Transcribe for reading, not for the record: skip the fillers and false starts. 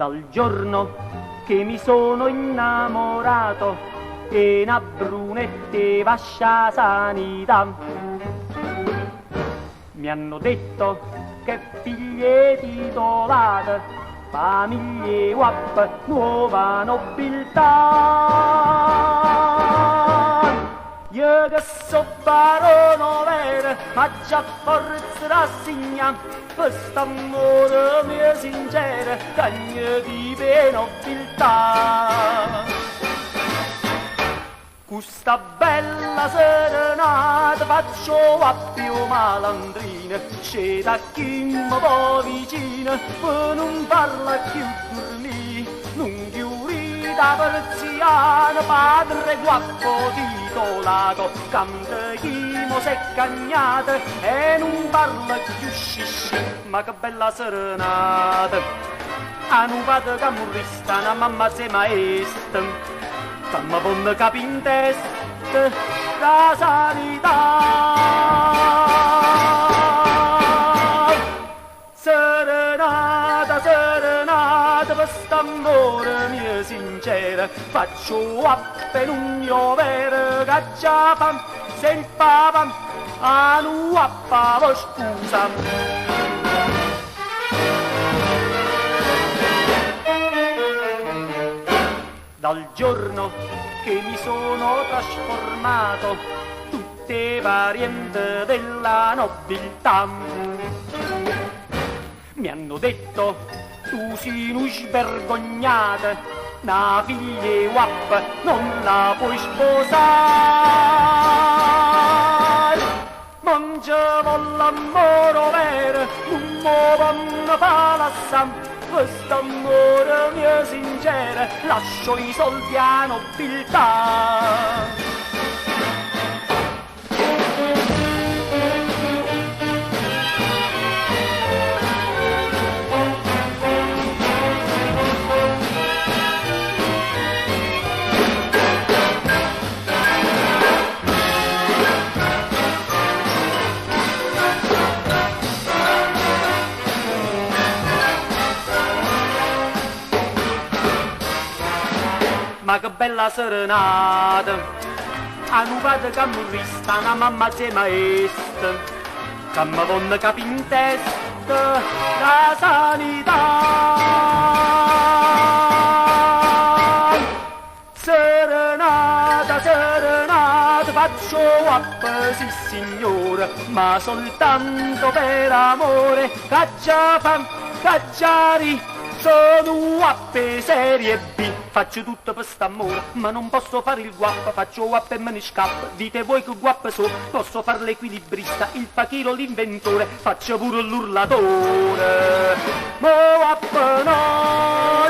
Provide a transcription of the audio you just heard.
Dal giorno che mi sono innamorato e una brunette vascia sanità, mi hanno detto che figlie titolate, famiglie WAP, nuova nobiltà. Io che so barone vero, ma già forza rassegna, quest'amore mio sincero, cagno di nobiltà. Questa bella serenata faccio a più malandrina, c'è da chi mi va vicino, ma non parla più dormì, non chiurita persiana, padre guappo titolato, canta chi mo s'è cagnato e non parla più scisci, ma che bella serenata, a non vado che morrista, una mamma se maestra, fammi ponne capi in testa la sanità. Serenata, serenata, quest'amore mio sincero, faccio appena un mio vero cacciapam, se il papam a nu appavo scusa. Dal giorno che mi sono trasformato, tutte varianti della nobiltà, mi hanno detto tu sei un svergognata, una figlia WAP non la puoi sposare. Mangiavo l'amore vero, non mi vanno fa la sam, quest'amore mio sincero, lascio i soldi a nobiltà. Ma che bella serenata, a non vado che morrista, una mamma se maestra, che mi vanno capi in testa la sanità. Serenata, serenata, faccio WAP, sì signore, ma soltanto per amore, cacciapam, cacciari, sono WAP serie B. Faccio tutto per st'amore, ma non posso fare il guappa, faccio WAP e me ne scappo. Dite voi che guappa so, posso fare l'equilibrista, il fakiro, l'inventore, faccio pure l'urlatore. Ma WAP no!